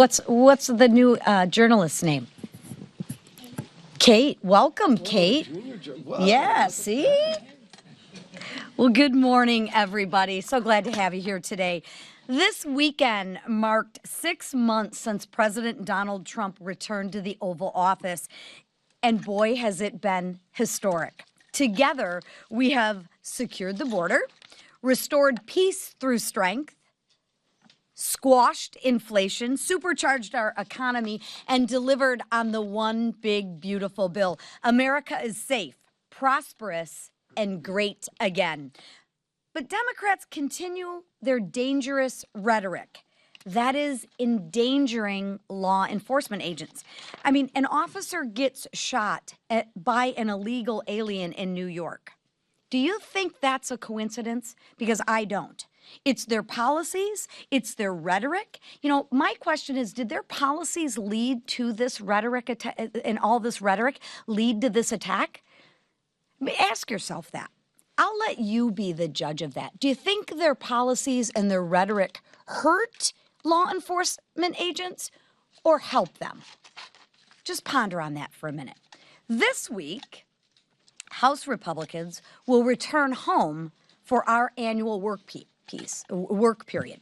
What's the new journalist's name? Kate. Welcome, Kate. Yeah, see? Well, good morning, everybody. So glad to have you here today. This weekend marked 6 months since President Donald Trump returned to the Oval Office, and boy, has it been historic. Together, we have secured the border, restored peace through strength, squashed inflation, supercharged our economy, and delivered on the one big, beautiful bill. America is safe, prosperous, and great again. But Democrats continue their dangerous rhetoric. That is endangering law enforcement agents. I mean, an officer gets shot by an illegal alien in New York. Do you think that's a coincidence? Because I don't. It's their policies, it's their rhetoric. You know, my question is, did their policies lead to this rhetoric and all this rhetoric lead to this attack? Ask yourself that. I'll let you be the judge of that. Do you think their policies and their rhetoric hurt law enforcement agents or help them? Just ponder on that for a minute. This week, House Republicans will return home for our annual work period.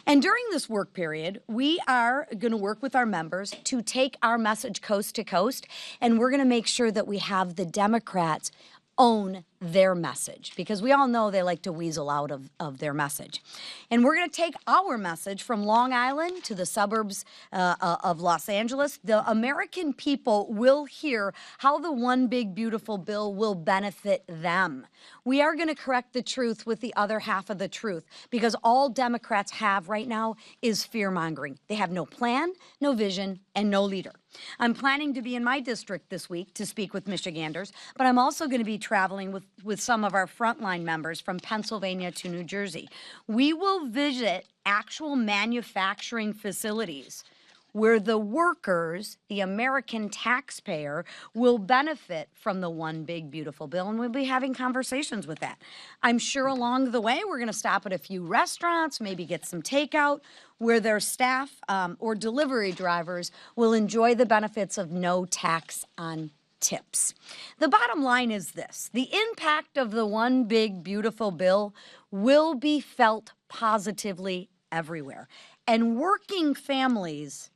And during this work period, we are going to work with our members to take our message coast to coast, and we're going to make sure that we have the Democrats own their message, because we all know they like to weasel out of their message. And we're going to take our message from Long Island to the suburbs of Los Angeles. The American people will hear how the one big beautiful bill will benefit them. We are going to correct the truth with the other half of the truth, because all Democrats have right now is fear-mongering. They have no plan, no vision, and no leader. I'm planning to be in my district this week to speak with Michiganders, but I'm also going to be traveling with some of our frontline members from Pennsylvania to New Jersey. We will visit actual manufacturing facilities where the workers, the American taxpayer, will benefit from the one big beautiful bill, and we'll be having conversations with that. I'm sure along the way we're going to stop at a few restaurants, maybe get some takeout, where their staff or delivery drivers will enjoy the benefits of no tax on tips. The bottom line is this: the impact of the one big beautiful bill will be felt positively everywhere, and working families,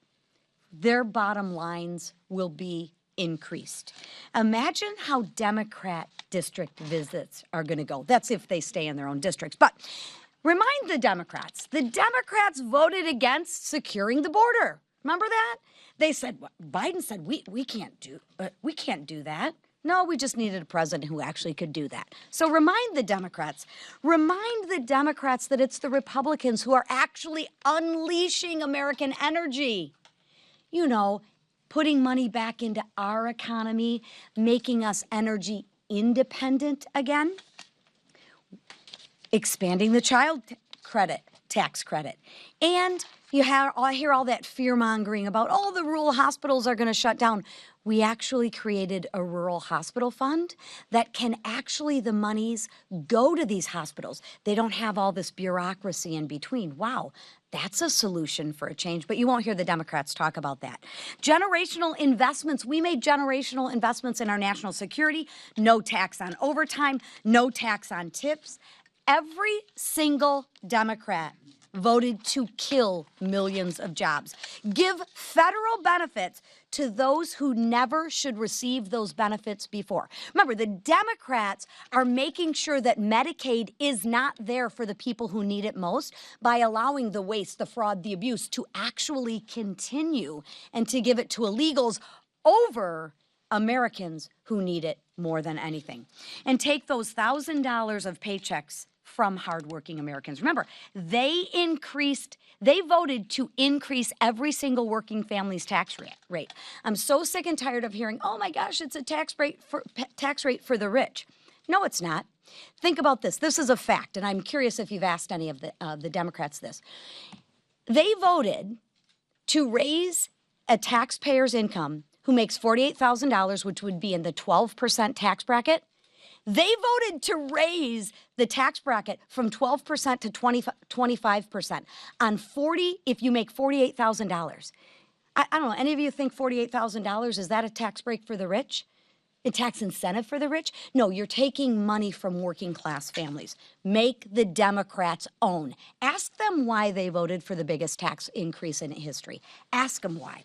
their bottom lines will be increased. Imagine how Democrat district visits are going to go. That's if they stay in their own districts. But remind the Democrats voted against securing the border. Remember that? They said, Biden said, we can't do that. No, we just needed a president who actually could do that. So remind the Democrats that it's the Republicans who are actually unleashing American energy. You know, putting money back into our economy, making us energy independent again, expanding the child tax credit. And I hear all that fear-mongering about, oh, the rural hospitals are going to shut down. We actually created a rural hospital fund that can actually, the monies go to these hospitals. They don't have all this bureaucracy in between. Wow, that's a solution for a change, but you won't hear the Democrats talk about that. Generational investments. We made generational investments in our national security. No tax on overtime, no tax on tips. Every single Democrat voted to kill millions of jobs. Give federal benefits to those who never should receive those benefits before. Remember, the Democrats are making sure that Medicaid is not there for the people who need it most by allowing the waste, the fraud, the abuse to actually continue and to give it to illegals over Americans who need it more than anything. And take those $1,000 of paychecks from hardworking Americans. Remember, they voted to increase every single working family's tax rate. I'm so sick and tired of hearing, oh my gosh, it's a tax rate for the rich. No, it's not. Think about this. This is a fact, and I'm curious if you've asked any of the Democrats this. They voted to raise a taxpayer's income who makes $48,000, which would be in the 12% tax bracket. They voted to raise the tax bracket from 12% to 25% on 40, if you make $48,000. I don't know, any of you think $48,000, is that a tax break for the rich? A tax incentive for the rich? No, you're taking money from working class families. Make the Democrats own. Ask them why they voted for the biggest tax increase in history. Ask them why.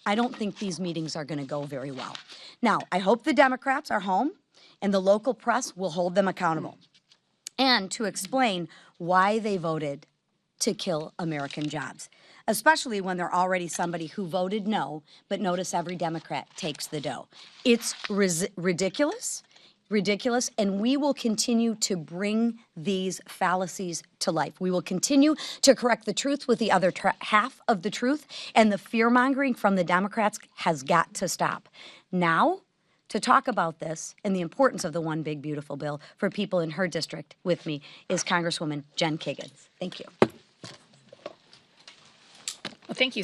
I don't think these meetings are going to go very well. Now, I hope the Democrats are home and the local press will hold them accountable, and to explain why they voted to kill American jobs, especially when they're already somebody who voted no, but notice every Democrat takes the dough. It's ridiculous, and we will continue to bring these fallacies to life. We will continue to correct the truth with the other half of the truth, and the fear-mongering from the Democrats has got to stop. Now, to talk about this and the importance of the One Big Beautiful Bill for people in her district with me is Congresswoman Jen Kiggins. Thank you. Well, thank you